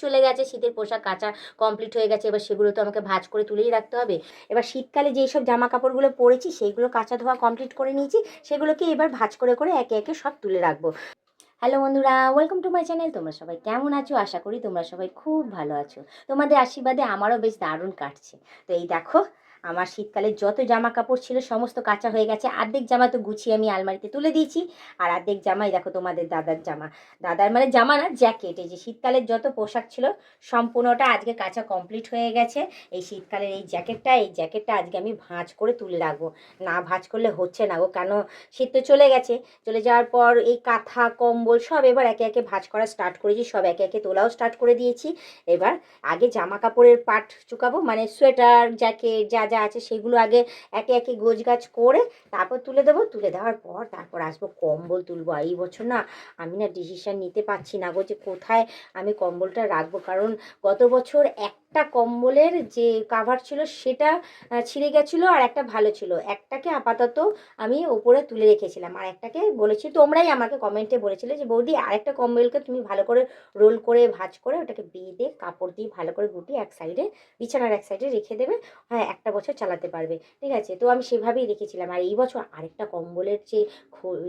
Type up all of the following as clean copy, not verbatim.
চলে গেছে, শীতের পোশাক কাচা কমপ্লিট হয়ে গেছে, এবার সেগুলো তো আমাকে ভাঁজ করে তুলেই রাখতে হবে। এবার শীতকালে যেই সব জামা কাপড়গুলো পরেছি সেইগুলো কাচা ধোয়া কমপ্লিট করে নিয়েছি, সেগুলোকে এবার ভাঁজ করে করে একে একে সব তুলে রাখবো। হ্যালো বন্ধুরা, ওয়েলকাম টু মাই চ্যানেল। তোমরা সবাই কেমন আছো? আশা করি তোমরা সবাই খুব ভালো আছো। তোমাদের আশীর্বাদে আমারও বেশ দারুণ কাটছে। তো এই দেখো, আমার শীতকালে যত জামা কাপড় ছিল সমস্ত কাঁচা হয়ে গেছে। অর্ধেক জামা তো গুছিয়ে আমি আলমারিতে তুলে দিয়েছি, আর অর্ধেক জামাই দেখো তোমাদের দাদার জামা। দাদার মানে জামা না, জ্যাকেট। এই যে শীতকালের যত পোশাক ছিল সম্পূর্ণটা আজকে কাঁচা কমপ্লিট হয়ে গেছে। এই শীতকালের এই জ্যাকেটটা আজকে আমি ভাঁজ করে তুলে রাখবো। না ভাঁজ করলে হচ্ছে না গো, কেন শীত তো চলে গেছে। চলে যাওয়ার পর এই কাঁথা কম্বল সব এবার একে একে ভাঁজ করা স্টার্ট করেছি, সব একে একে তোলাও স্টার্ট করে দিয়েছি। এবার আগে জামা কাপড়ের পাট চুকাবো, মানে সোয়েটার জ্যাকেট যা যা আছে সেগুলো আগে একে একে গোছগাছ করে তারপর তুলে দেবো। তুলে দেওয়ার পর তারপর আসবো কম্বল তুলবো। এই বছর না আমি না ডিসিশন নিতে পারছি না গো যে কোথায় আমি কম্বলটা রাখবো, কারণ গত বছর একটা কম্বলের যে কাভার ছিল সেটা ছিঁড়ে গেছিলো, আর একটা ভালো ছিল। একটাকে আপাতত আমি ওপরে তুলে রেখেছিলাম, আর একটাকে বলেছি, তোমরাই আমাকে কমেন্টে বলেছিলে যে বৌদি আরেকটা কম্বলকে তুমি ভালো করে রোল করে ভাঁজ করে ওটাকে বেঁধে কাপড় দিয়ে ভালো করে গুটিয়ে এক সাইডে, বিছানার এক সাইডে রেখে দেবে। হ্যাঁ, একটা বছর চালাতে পারবে, ঠিক আছে। তো আমি সেভাবেই রেখেছিলাম। আর এই বছর আরেকটা কম্বলের যে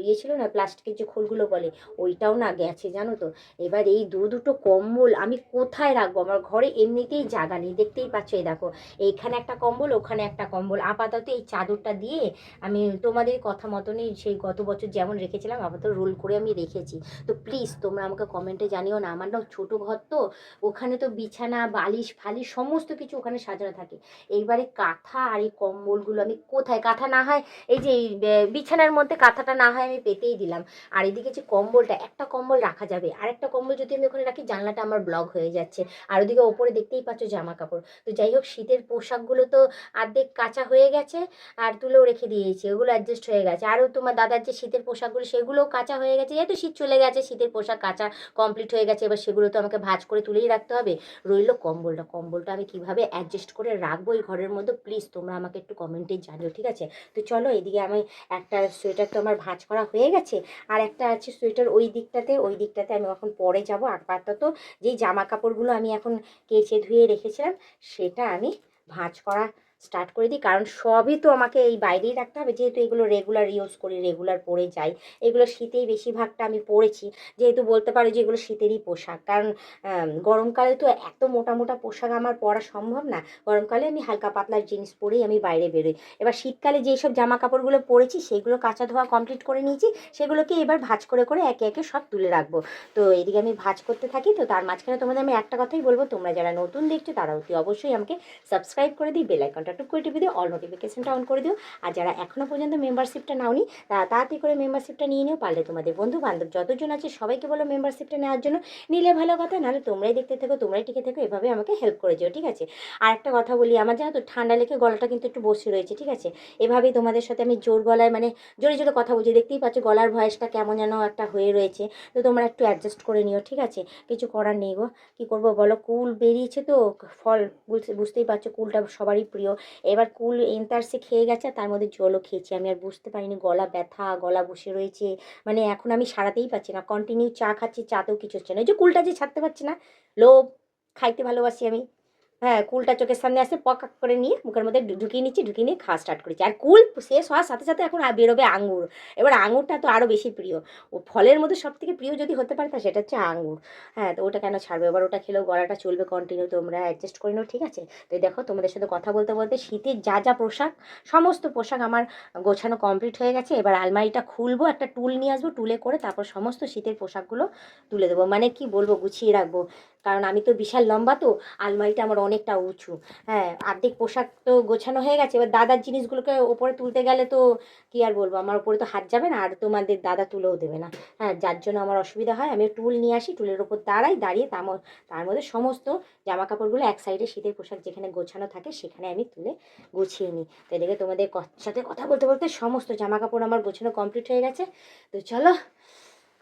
ইয়ে ছিল না, প্লাস্টিকের যে খোলগুলো বলে, ওইটাও না গেছে জানো তো। এবার এই দুটো কম্বল আমি কোথায় রাখবো? আমার ঘরে এমনিতেই জায়গা নেই, দেখতেই পাচ্ছ। এই দেখো, এইখানে একটা কম্বল, ওখানে একটা কম্বল। আপাতত এই চাদরটা দিয়ে আমি তোমাদের কথা মতনই সেই গত বছর যেমন রেখেছিলাম আপাতত রোল করে আমি রেখেছি। তো প্লিজ তোমরা আমাকে কমেন্টে জানিও না। আমার না ছোটো ঘর তো, ওখানে তো বিছানা বালিশ ফালিশ সমস্ত কিছু ওখানে সাজানো থাকে। এইবারে কাঁথা আর এই কম্বলগুলো আমি কোথায়? কাঁথা না হয় এই যে বিছানার মধ্যে কাঁথাটা না হয় আমি পেতেই দিলাম, আর এদিকে যে কম্বলটা, একটা কম্বল রাখা যাবে, আরেকটা কম্বল যদি আমি ওখানে রাখি জানলাটা আমার ব্লক হয়ে যাচ্ছে। আর ওদিকে ওপরে দেখতেই পাচ্ছ জামা কাপড়। তো যাই হোক, শীতের পোশাকগুলো তো অর্ধেক কাঁচা হয়ে গেছে আর তুলেও রেখে দিয়েছি, ওগুলো অ্যাডজাস্ট হয়ে গেছে। আরও তোমার দাদার যে শীতের পোশাকগুলো সেগুলোও কাঁচা হয়ে গেছে, যেহেতু শীত চলে গেছে শীতের পোশাক কাঁচা কমপ্লিট হয়ে গেছে। এবার সেগুলো তো আমাকে ভাঁজ করে তুলেই রাখতে হবে। রইলো কম্বলটা আমি কিভাবে অ্যাডজাস্ট করে রাখবো এই ঘরের মধ্যে, প্লিজ তোমরা আমাকে একটু কমেন্টে জানিও, ঠিক আছে। তো চলো, এদিকে আমি একটা সোয়েটার তো আমার ভাঁজ করা হয়ে গেছে, আর একটা আছে সোয়েটার ওই দিকটাতে আমি এখন পরে যাবো। আপাতত যেই জামা কাপড়গুলো আমি এখন কেচে ধুয়ে রেখেছিলাম সেটা আমি ভাঁজ করা স্টার্ট করে দিই, কারণ সবই তো আমাকে এই বাইরেই রাখতে হবে, যেহেতু এগুলো রেগুলার ইউজ করি, রেগুলার পরে যাই। এগুলো শীতেই বেশিরভাগটা আমি পরেছি, যেহেতু বলতে পারো যে এগুলো শীতেরই পোশাক। কারণ গরমকালে তো এত মোটা মোটা পোশাক আমার পরা সম্ভব না। গরমকালে আমি হালকা পাতলা জিন্স পরেই আমি বাইরে বেরোই। এবার শীতকালে যেই সব জামা কাপড়গুলো পরেছি সেইগুলো কাঁচা ধোয়া কমপ্লিট করে নিয়েছি, সেগুলোকে এবার ভাঁজ করে করে একে একে সব তুলে রাখবো। তো এদিকে আমি ভাঁজ করতে থাকি। তো তার মাঝখানে তোমাদের আমি একটা কথাই বলবো, তোমরা যারা নতুন দেখছো তারা অতি অবশ্যই আমাকে সাবস্ক্রাইব করে দিই, বেল আইকনটা টুক করে টিপে দিও, অল নোটিফিকেশনটা অন করে দিও। আর যারা এখনও পর্যন্ত মেম্বারশিপটা নাওনি তারা তাড়াতাড়ি করে মেম্বারশিপটা নিয়ে নিও। পারলে তোমাদের বন্ধু বান্ধব যতজন আছে সবাইকে বলো মেম্বারশিপটা নেওয়ার জন্য। নিলে ভালো কথা, নাহলে তোমরাই দেখতে থাকো, তোমরাই টিকে থাকো, এভাবে আমাকে হেল্প করে যেও, ঠিক আছে। আর একটা কথা বলি, আমার জানো তো ঠান্ডা লেগে গলাটা কিন্তু একটু বসে রয়েছে, ঠিক আছে। এভাবেই তোমাদের সাথে আমি জোর গলায় মানে জোরে জোরে কথা বলছি, দেখতেই পাচ্ছ গলার ভয়েসটা কেমন যেন একটা হয়ে রয়েছে। তো তোমরা একটু অ্যাডজাস্ট করে নিও, ঠিক আছে। কিছু করার নেই গো, কী করবো বলো। কুল বেরিয়েছে তো, ফল বুঝতেই পারছো, কুলটা সবারই প্রিয়। এবার কুল এন্তারসে খেয়ে গেছে, তার মধ্যে জলও খেয়েছি আমি, আর বুঝতে পারিনি গলা ব্যথা, গলা বসে রয়েছে। মানে এখন আমি সারাতেই পারছি না, কন্টিনিউ চা খাচ্ছি, চাতেও কিছু হচ্ছে না। এই যে কুলটা যে ছাড়তে পারছি না, লোভ, খাইতে ভালোবাসি আমি। হ্যাঁ, কুলটা চোখের সামনে আসে পক করে নিয়ে মুখের মধ্যে ঢুকিয়ে নিচ্ছি, ঢুকিয়ে নিয়ে খাওয়া স্টার্ট করেছি। আর কুল শেষ হওয়ার সাথে সাথে এখন বেরোবে আঙুর। এবার আঙুরটা তো আরও বেশি প্রিয়। ও ফলের মধ্যে সব থেকে প্রিয় যদি হতে পারে তা সেটা হচ্ছে আঙুর। হ্যাঁ, তো ওটা কেন ছাড়বে? এবার ওটা খেলেও গলাটা চলবে কন্টিনিউ, তোমরা অ্যাডজাস্ট করে নাও, ঠিক আছে। তো দেখো, তোমাদের সাথে কথা বলতে বলতে শীতের যা যা পোশাক সমস্ত পোশাক আমার গোছানো কমপ্লিট হয়ে গেছে। এবার আলমারিটা খুলবো, একটা টুল নিয়ে আসবো, টুলে করে তারপর সমস্ত শীতের পোশাকগুলো তুলে দেবো। মানে কি বলবো, গুছিয়ে রাখবো। কারণ আমি তো বিশাল লম্বা, তো আলমারিটা আমার অনেকটা উঁচু। হ্যাঁ, অর্ধেক পোশাক তো গোছানো হয়ে গেছে। এবার দাদার জিনিসগুলোকে ওপরে তুলতে গেলে তো কি আর বলবো, আমার ওপরে তো হাত যাবে না, আর তোমাদের দাদা তুলেও দেবে না। হ্যাঁ, যার জন্য আমার অসুবিধা হয়। আমি টুল নিয়ে আসি, টুলের ওপর দাঁড়িয়ে তার মধ্যে সমস্ত জামা কাপড়গুলো এক সাইডে শীতের পোশাক যেখানে গোছানো থাকে সেখানে আমি তুলে গুছিয়ে নিই। তো এদিকে তোমাদের সাথে কথা বলতে বলতে সমস্ত জামা কাপড় আমার গোছানো কমপ্লিট হয়ে গেছে। তো চলো,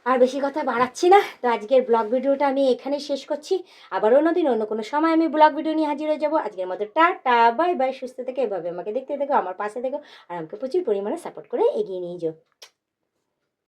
আর বেশি কথা বাড়াচ্ছি না। তো আজকের ব্লগ ভিডিওটা আমি এখানেই শেষ করছি। আবার অন্যদিন অন্য কোনো সময় আমি ব্লগ ভিডিও নিয়ে হাজির হয়ে যাবো। আজকের মতো টাটা, বাই বাই। সুস্থ থেকে এভাবে আমাকে দেখতে থেকো, আমার পাশে থেকো, আর আমাকে প্রচুর পরিমাণে সাপোর্ট করে এগিয়ে নিয়ে যাও।